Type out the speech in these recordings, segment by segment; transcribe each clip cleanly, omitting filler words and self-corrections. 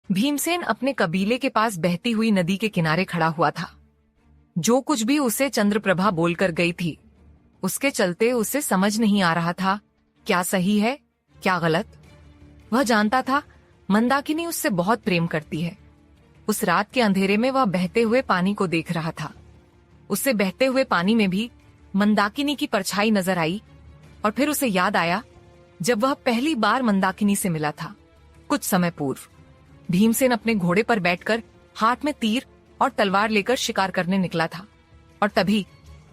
भीमसेन अपने कबीले के पास बहती हुई नदी के किनारे खड़ा हुआ था। जो कुछ भी उसे चंद्रप्रभा बोलकर गई थी, उसके चलते उसे समझ नहीं आ रहा था क्या सही है क्या गलत। वह जानता था मंदाकिनी उससे बहुत प्रेम करती है। उस रात के अंधेरे में वह बहते हुए पानी को देख रहा था। उससे बहते हुए पानी में भी मंदाकिनी की परछाई नजर आई और फिर उसे याद आया जब वह पहली बार मंदाकिनी से मिला था कुछ समय पूर्व। भीमसेन अपने घोड़े पर बैठकर हाथ में तीर और तलवार लेकर शिकार करने निकला था और तभी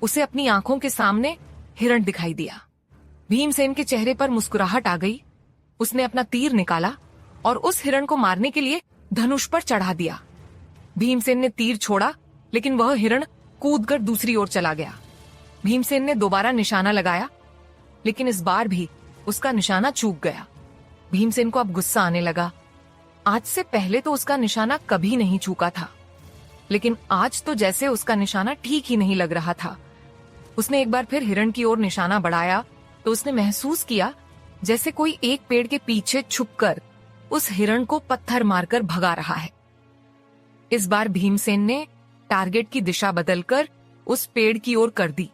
उसे अपनी आंखों के सामने हिरण दिखाई दिया। भीमसेन के चेहरे पर मुस्कुराहट आ गई। उसने अपना तीर निकाला और उस हिरण को मारने के लिए धनुष पर चढ़ा दिया। भीमसेन ने तीर छोड़ा लेकिन वह हिरण कूदकर दूसरी ओर चला गया। भीमसेन ने दोबारा निशाना लगाया लेकिन इस बार भी उसका निशाना चूक गया। भीमसेन को अब गुस्सा आने लगा। आज से पहले तो उसका निशाना कभी नहीं चूका था, लेकिन आज तो जैसे उसका निशाना ठीक ही नहीं लग रहा था। उसने एक बार फिर हिरण की ओर निशाना बढ़ाया तो उसने महसूस किया जैसे कोई एक पेड़ के पीछे छुपकर उस हिरण को पत्थर मारकर भगा रहा है। इस बार भीमसेन ने टारगेट की दिशा बदलकर उस पेड़ की ओर कर दी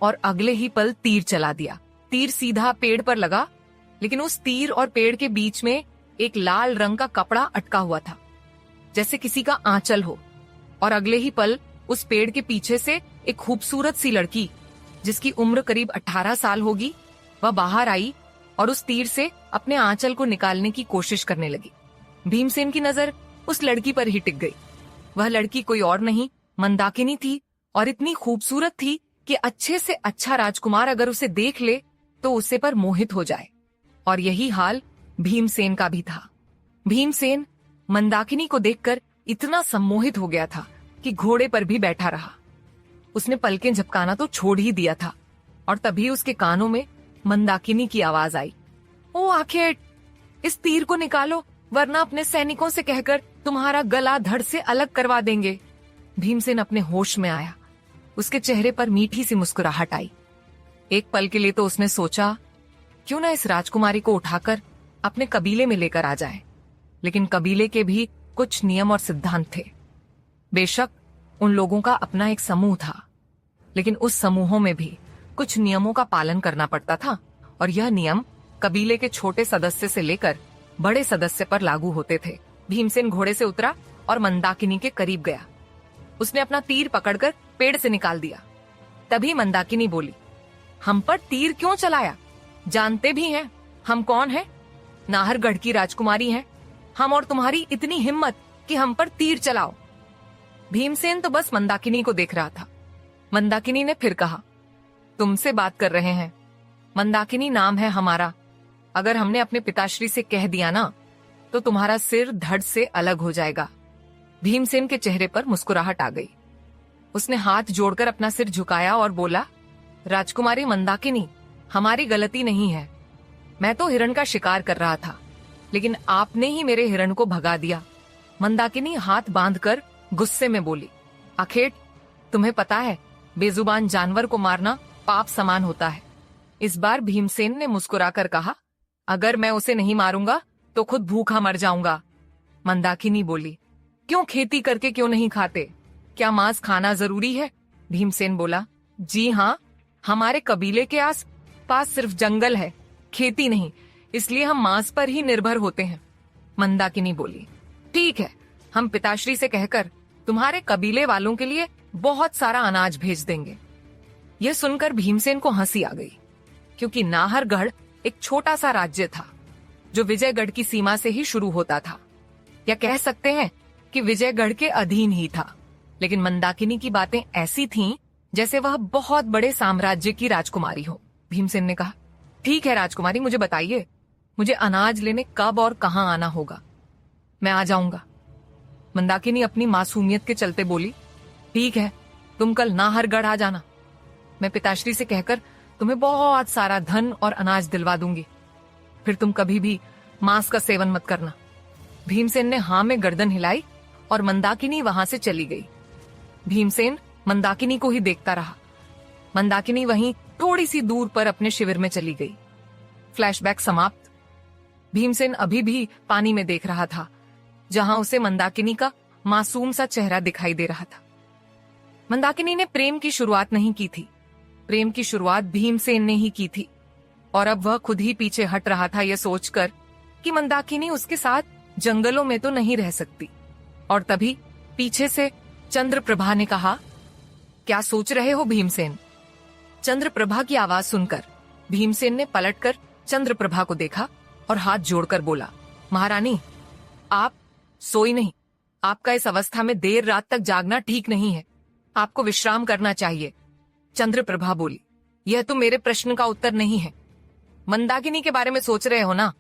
और अगले ही पल तीर चला दिया। तीर सीधा पेड़ पर लगा लेकिन उस तीर और पेड़ के बीच में एक लाल रंग का कपड़ा अटका हुआ था, जैसे किसी का आंचल हो। और अगले ही पल उस पेड़ के पीछे से एक खूबसूरत सी लड़की जिसकी उम्र करीब 18 साल होगी, वह बाहर आई और उस तीर से अपने आंचल को निकालने की कोशिश करने लगी। भीमसेन की नजर उस लड़की पर ही टिक गई। वह लड़की कोई और नहीं मंदाकिनी थी और इतनी खूबसूरत थी कि अच्छे से अच्छा राजकुमार अगर उसे देख ले तो उसे पर मोहित हो जाए। और यही हाल भीमसेन का भी था। भीमसेन मंदाकिनी को देखकर इतना सम्मोहित हो गया था कि घोड़े पर भी बैठा रहा। उसने पलकें झपकाना तो छोड़ ही दिया था और तभी उसके कानों में मंदाकिनी की आवाज आई, ओ आखेट, इस तीर को निकालो वरना अपने सैनिकों से कहकर तुम्हारा गला धड़ से अलग करवा देंगे। भीमसेन अपने होश में आया। उसके चेहरे पर मीठी सी मुस्कुराहट आई। एक पल के लिए तो उसने सोचा क्यों न इस राजकुमारी को उठाकर अपने कबीले में लेकर आ जाए, लेकिन कबीले के भी कुछ नियम और सिद्धांत थे। बेशक उन लोगों का अपना एक समूह था, लेकिन उस समूहों में भी कुछ नियमों का पालन करना पड़ता था और यह नियम कबीले के छोटे सदस्य से लेकर बड़े सदस्य पर लागू होते थे। भीमसेन घोड़े से उतरा और मंदाकिनी के करीब गया। उसने अपना तीर पकड़कर पेड़ से निकाल दिया। तभी मंदाकिनी बोली, हम पर तीर क्यों चलाया? जानते भी हैं हम कौन हैं? नाहरगढ़ की राजकुमारी हैं हम और तुम्हारी इतनी हिम्मत कि हम पर तीर चलाओ। भीमसेन तो बस मंदाकिनी को देख रहा था। मंदाकिनी ने फिर कहा, तुमसे बात कर रहे हैं। मंदाकिनी नाम है हमारा। अगर हमने अपने पिताश्री से कह दिया ना तो तुम्हारा सिर धड़ से अलग हो जाएगा। भीमसेन के चेहरे पर मुस्कुराहट आ गई। उसने हाथ जोड़कर अपना सिर झुकाया और बोला, राजकुमारी मंदाकिनी, हमारी गलती नहीं है। मैं तो हिरण का शिकार कर रहा था, लेकिन आपने ही मेरे हिरण को भगा दिया। मंदाकिनी हाथ बांधकर गुस्से में बोली, आखेट, तुम्हें पता है बेजुबान जानवर को मारना पाप समान होता है। इस बार भीमसेन ने मुस्कुराकर कहा, अगर मैं उसे नहीं मारूंगा तो खुद भूखा मर जाऊंगा। मंदाकिनी बोली, क्यों खेती करके क्यों नहीं खाते? क्या मांस खाना जरूरी है? भीमसेन बोला, जी हाँ, हमारे कबीले के आस पास सिर्फ जंगल है, खेती नहीं, इसलिए हम मांस पर ही निर्भर होते हैं। मंदाकिनी बोली, ठीक है, हम पिताश्री से कहकर तुम्हारे कबीले वालों के लिए बहुत सारा अनाज भेज देंगे। यह सुनकर भीमसेन को हंसी आ गई, क्योंकि नाहरगढ़ एक छोटा सा राज्य था जो विजयगढ़ की सीमा से ही शुरू होता था, या कह सकते हैं कि विजयगढ़ के अधीन ही था। लेकिन मंदाकिनी की बातें ऐसी थीं जैसे वह बहुत बड़े साम्राज्य की राजकुमारी हो। भीमसेन ने कहा, ठीक है राजकुमारी, मुझे बताइए, मुझे अनाज लेने कब और कहाँ आना होगा? मैं आ जाऊंगा। मंदाकिनी अपनी मासूमियत के चलते बोली, ठीक है, तुम कल नाहरगढ़ आ जाना। मैं पिताश्री से कहकर तुम्हें बहुत सारा धन और अनाज दिलवा दूंगी। फिर तुम कभी भी मांस का सेवन मत करना। भीमसेन ने हाँ में गर्दन हिलाई और मंदाकिनी वहां से चली गई। भीमसेन मंदाकिनी को ही देखता रहा। मंदाकिनी वहीं थोड़ी सी दूर पर अपने शिविर में चली गई। फ्लैशबैक समाप्त। भीमसेन अभी भी पानी में देख रहा था जहां उसे मंदाकिनी का मासूम सा चेहरा दिखाई दे रहा था। मंदाकिनी ने प्रेम की शुरुआत नहीं की थी, प्रेम की शुरुआत भीमसेन ने ही की थी। और अब वह खुद ही पीछे हट रहा था यह सोचकर कि मंदाकिनी उसके साथ जंगलों में तो नहीं रह सकती। और तभी पीछे से चंद्रप्रभा ने कहा, क्या सोच रहे हो भीमसेन? चंद्रप्रभा की आवाज सुनकर भीमसेन ने पलटकर चंद्रप्रभा को देखा और हाथ जोड़कर बोला, महारानी, आप सोई नहीं। आपका इस अवस्था में देर रात तक जागना ठीक नहीं है। आपको विश्राम करना चाहिए। चंद्रप्रभा बोली, यह तो मेरे प्रश्न का उत्तर नहीं है। मंदाकिनी के बारे में सोच रहे हो ना?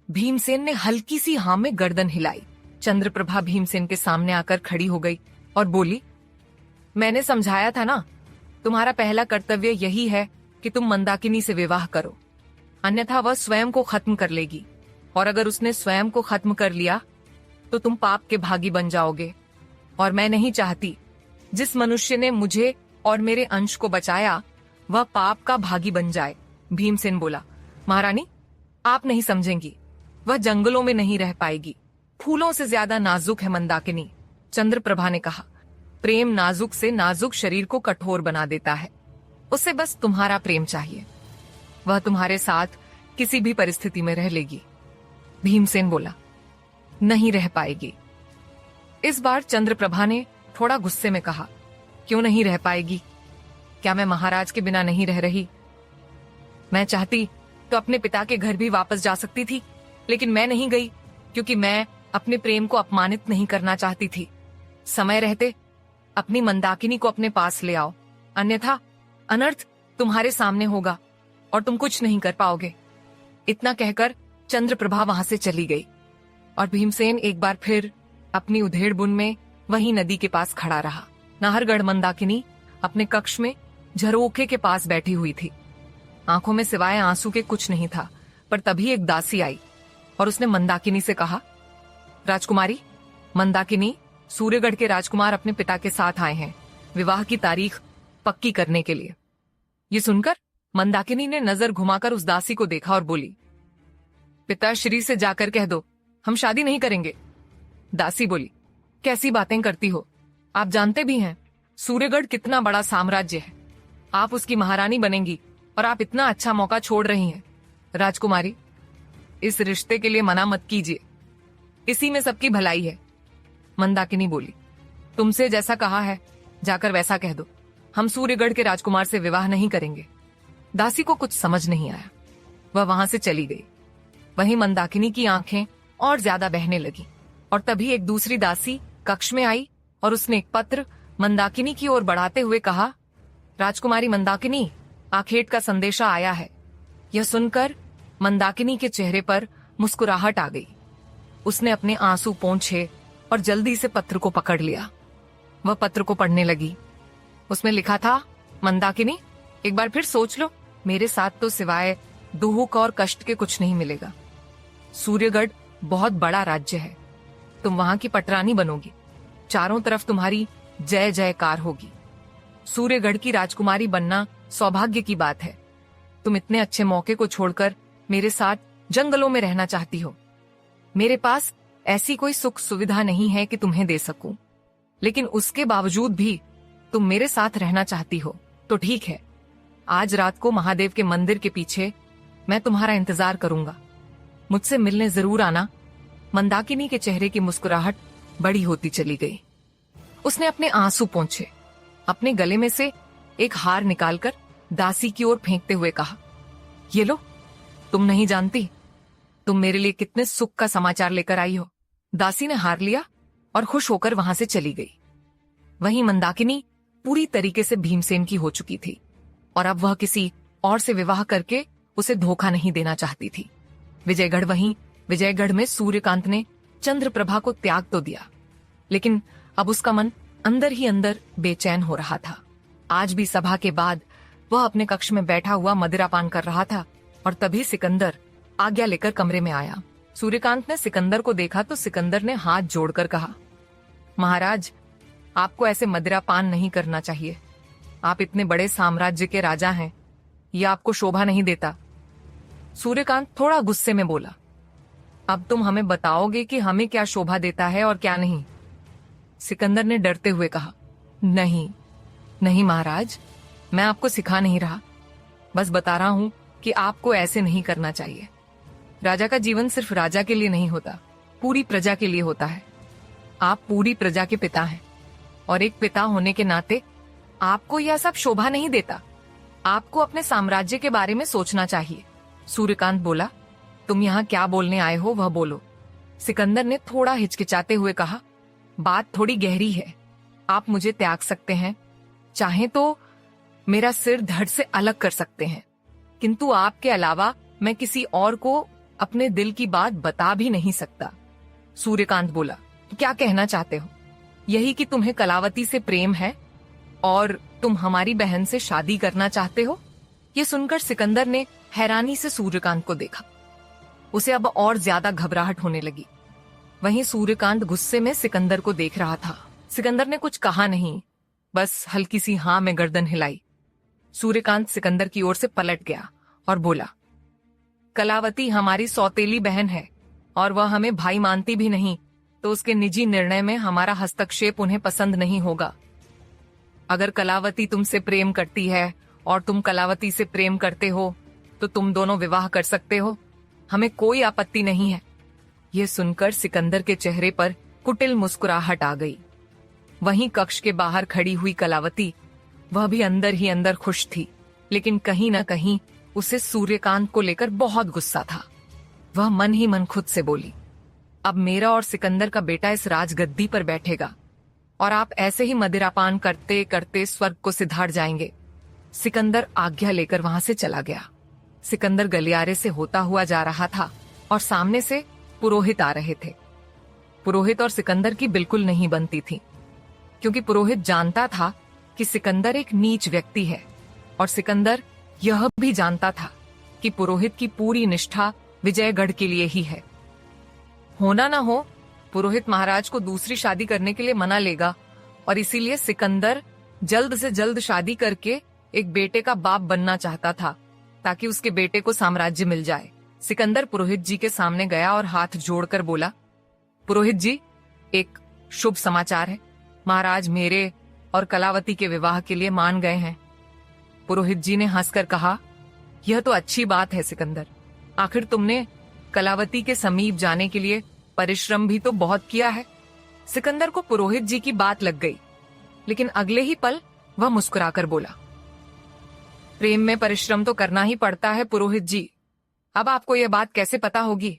भीमसेन ने हल्की सी हाँ में गर्दन हिलाई। चंद्रप्रभा भीमसेन के सामने आकर खड़ी हो गई और बोली, मैंने समझाया था ना, तुम्हारा पहला कर्तव्य यही है कि तुम मंदाकिनी से विवाह करो, अन्यथा वह स्वयं को खत्म कर लेगी। और अगर उसने स्वयं को खत्म कर लिया तो तुम पाप के भागी बन जाओगे। और मैं नहीं चाहती जिस मनुष्य ने मुझे और मेरे अंश को बचाया वह पाप का भागी बन जाए। भीमसेन बोला, महारानी, आप नहीं समझेंगी। वह जंगलों में नहीं रह पाएगी। फूलों से ज्यादा नाजुक है मंदाकिनी। चंद्रप्रभा ने कहा, प्रेम नाजुक से नाजुक शरीर को कठोर बना देता है। उसे बस तुम्हारा प्रेम चाहिए। वह तुम्हारे साथ किसी भी परिस्थिति में रह लेगी। भीमसेन बोला, नहीं रह पाएगी। इस बार चंद्रप्रभा ने थोड़ा गुस्से में कहा, क्यों नहीं रह पाएगी? क्या मैं महाराज के बिना नहीं रह रही? मैं चाहती तो अपने पिता के घर भी वापस जा सकती थी, लेकिन मैं नहीं गई क्योंकि मैं अपने प्रेम को अपमानित नहीं करना चाहती थी। समय रहते अपनी मंदाकिनी को अपने पास ले आओ, अन्यथा अनर्थ तुम्हारे सामने होगा और तुम कुछ नहीं कर पाओगे। इतना कहकर चंद्रप्रभा वहां से चली गई और भीमसेन एक बार फिर अपनी उधेड़ बुन में वहीं नदी के पास खड़ा रहा। नाहरगढ़ मंदाकिनी अपने कक्ष में झरोखे के पास बैठी हुई थी। आंखों में सिवाय आंसू के कुछ नहीं था। पर तभी एक दासी आई और उसने मंदाकिनी से कहा, राजकुमारी, मंदाकिनी, सूर्यगढ़ के राजकुमार अपने पिता के साथ आए हैं विवाह की तारीख पक्की करने के लिए। ये सुनकर मंदाकिनी ने नजर घुमाकर उस दासी को देखा और बोली, पिताश्री से जाकर कह दो हम शादी नहीं करेंगे। दासी बोली, कैसी बातें करती हो? आप जानते भी हैं सूर्यगढ़ कितना बड़ा साम्राज्य है। आप उसकी महारानी बनेंगी और आप इतना अच्छा मौका छोड़ रही हैं। राजकुमारी, इस रिश्ते के लिए मना मत कीजिए, इसी में सबकी भलाई है। मंदाकिनी बोली, तुमसे जैसा कहा है जाकर वैसा कह दो। हम सूर्यगढ़ के राजकुमार से विवाह नहीं करेंगे। दासी को कुछ समझ नहीं आया। वह वहां से चली गई। वहीं मंदाकिनी की आंखें और ज्यादा बहने लगी और तभी एक दूसरी दासी कक्ष में आई और उसने एक पत्र मंदाकिनी की ओर बढ़ाते हुए कहा, राजकुमारी मंदाकिनी, आखेट का संदेशा आया है। यह सुनकर मंदाकिनी के चेहरे पर मुस्कुराहट आ गई। उसने अपने आंसू पोंछे और जल्दी से पत्र को पकड़ लिया। वह पत्र को पढ़ने लगी। उसमें लिखा था, मंदाकिनी, एक बार फिर सोच लो, मेरे साथ तो सिवाय दुख और कष्ट के कुछ नहीं मिलेगा। सूर्यगढ़ बहुत बड़ा राज्य है। तुम वहां की पटरानी बनोगी। चारों तरफ तुम्हारी जय जयकार होगी। सूर्यगढ़ की राजकुमारी बनना सौभाग्य की बात है। तुम इतने अच्छे मौके को छोड़कर मेरे साथ जंगलों में रहना चाहती हो। मेरे पास ऐसी कोई सुख सुविधा नहीं है कि तुम्हें दे सकूं, लेकिन उसके बावजूद भी तुम मेरे साथ रहना चाहती हो तो ठीक है। आज रात को महादेव के मंदिर के पीछे मैं तुम्हारा इंतजार करूंगा। मुझसे मिलने जरूर आना। मंदाकिनी के चेहरे की मुस्कुराहट बड़ी होती चली गई। उसने अपने आंसू पोंछे, अपने गले में से एक हार निकालकर दासी की ओर फेंकते हुए कहा, ये लो, तुम नहीं जानती तुम मेरे लिए कितने सुख का समाचार लेकर आई हो। दासी ने हार लिया और खुश होकर वहां से चली गई। वहीं मंदाकिनी पूरी तरीके से भीमसेन की हो चुकी थी और अब वह किसी और से विवाह करके उसे धोखा नहीं देना चाहती थी। विजयगढ़ में सूर्यकांत ने चंद्रप्रभा को त्याग तो दिया, लेकिन अब उसका मन अंदर ही अंदर बेचैन हो रहा था। आज भी सभा के बाद वह अपने कक्ष में बैठा हुआ मदिरापान कर रहा था और तभी सिकंदर आज्ञा लेकर कमरे में आया। सूर्यकांत ने सिकंदर को देखा तो सिकंदर ने हाथ जोड़कर कहा, महाराज, आपको ऐसे मदिरापान नहीं करना चाहिए। आप इतने बड़े साम्राज्य के राजा हैं, यह आपको शोभा नहीं देता। सूर्यकांत थोड़ा गुस्से में बोला, अब तुम हमें बताओगे कि हमें क्या शोभा देता है और क्या नहीं? सिकंदर ने डरते हुए कहा। नहीं नहीं महाराज, मैं आपको सिखा नहीं रहा, बस बता रहा हूं कि आपको ऐसे नहीं करना चाहिए। राजा का जीवन सिर्फ राजा के लिए नहीं होता, पूरी प्रजा के लिए होता है। आप पूरी प्रजा के पिता हैं और एक पिता होने के नाते आपको यह सब शोभा नहीं देता। आपको अपने साम्राज्य के बारे में सोचना चाहिए। सूर्यकांत बोला, तुम यहाँ क्या बोलने आए हो वह बोलो। सिकंदर ने थोड़ा हिचकिचाते हुए कहा, बात थोड़ी गहरी है, आप मुझे त्याग सकते हैं, चाहे तो मेरा सिर धड़ से अलग कर सकते हैं, किंतु आपके अलावा मैं किसी और को अपने दिल की बात बता भी नहीं सकता। सूर्यकांत बोला, क्या कहना चाहते हो? यही कि तुम्हें कलावती से प्रेम है और तुम हमारी बहन से शादी करना चाहते हो? ये सुनकर सिकंदर ने हैरानी से सूर्यकांत को देखा। उसे अब और ज्यादा घबराहट होने लगी। वहीं सूर्यकांत गुस्से में सिकंदर को देख रहा था। सिकंदर ने कुछ कहा नहीं, बस हल्की सी हाँ में गर्दन हिलाई। सूर्यकांत सिकंदर की ओर से पलट गया और बोला, कलावती हमारी सौतेली बहन है और वह हमें भाई मानती भी नहीं, तो उसके निजी निर्णय में हमारा हस्तक्षेप उन्हें पसंद नहीं होगा। अगर कलावती तुमसे प्रेम करती है और तुम कलावती से प्रेम करते हो तो तुम दोनों विवाह कर सकते हो, हमें कोई आपत्ति नहीं है। यह सुनकर सिकंदर के चेहरे पर कुटिल मुस्कुराहट आ गई। वहीं कक्ष के बाहर खड़ी हुई कलावती, वह भी अंदर ही अंदर खुश थी, लेकिन कहीं न कहीं उसे सूर्यकांत को लेकर बहुत गुस्सा था। वह मन ही मन खुद से बोली, अब मेरा और सिकंदर का बेटा इस राजगद्दी पर बैठेगा और आप ऐसे ही मदिरापान करते करते स्वर्ग को सिधार जाएंगे। सिकंदर आज्ञा लेकर वहां से चला गया। सिकंदर गलियारे से होता हुआ जा रहा था और सामने से पुरोहित आ रहे थे। पुरोहित और सिकंदर की बिल्कुल नहीं बनती थी, क्योंकि पुरोहित जानता था कि सिकंदर एक नीच व्यक्ति है और सिकंदर यह भी जानता था कि पुरोहित की पूरी निष्ठा विजयगढ़ के लिए ही है। होना ना हो, पुरोहित महाराज को दूसरी शादी करने के लिए मना लेगा और इसीलिए सिकंदर जल्द से जल्द शादी करके एक बेटे का बाप बनना चाहता था, ताकि उसके बेटे को साम्राज्य मिल जाए। सिकंदर पुरोहित जी के सामने गया और हाथ जोड़कर बोला, पुरोहित जी, एक शुभ समाचार है। महाराज मेरे और कलावती के विवाह के लिए मान गए हैं। पुरोहित जी ने हंसकर कहा, यह तो अच्छी बात है सिकंदर, आखिर तुमने कलावती के समीप जाने के लिए परिश्रम भी तो बहुत किया है। सिकंदर को पुरोहित जी की बात लग गई, लेकिन अगले ही पल वह मुस्कुराकर बोला, प्रेम में परिश्रम तो करना ही पड़ता है पुरोहित जी। अब आपको यह बात कैसे पता होगी?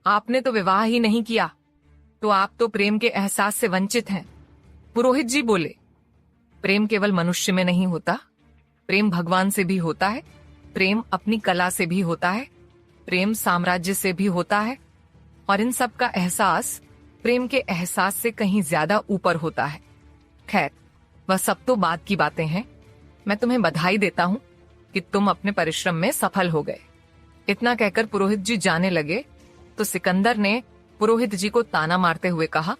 आपने तो विवाह ही नहीं किया, तो आप तो प्रेम के एहसास से वंचित हैं। पुरोहित जी बोले, प्रेम केवल मनुष्य में नहीं होता, प्रेम भगवान से भी होता है, प्रेम अपनी कला से भी होता है, प्रेम साम्राज्य से भी होता है, और इन सब का एहसास प्रेम के एहसास से कहीं ज्यादा ऊपर होता है। खैर, वह सब तो बात की बातें हैं। मैं तुम्हें बधाई देता हूं कि तुम अपने परिश्रम में सफल हो गए। इतना कहकर पुरोहित जी जाने लगे तो सिकंदर ने पुरोहित जी को ताना मारते हुए कहा,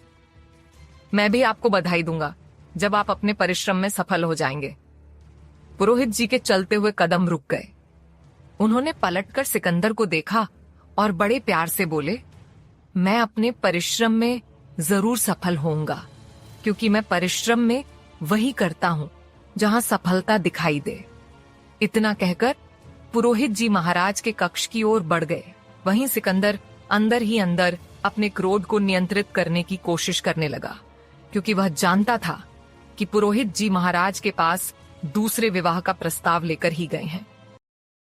मैं भी आपको बधाई दूंगा जब आप अपने परिश्रम में सफल हो जाएंगे। पुरोहित जी के चलते हुए कदम रुक गए। उन्होंने पलटकर सिकंदर को देखा और बड़े प्यार से बोले, मैं अपने परिश्रम में जरूर सफल होऊंगा, क्योंकि मैं परिश्रम में वही करता हूं जहां सफलता दिखाई दे। इतना कहकर पुरोहित जी महाराज के कक्ष की ओर बढ़ गए। वहीं सिकंदर अंदर ही अंदर अपने क्रोध को नियंत्रित करने की कोशिश करने लगा, क्योंकि वह जानता था कि पुरोहित जी महाराज के पास दूसरे विवाह का प्रस्ताव लेकर ही गए हैं।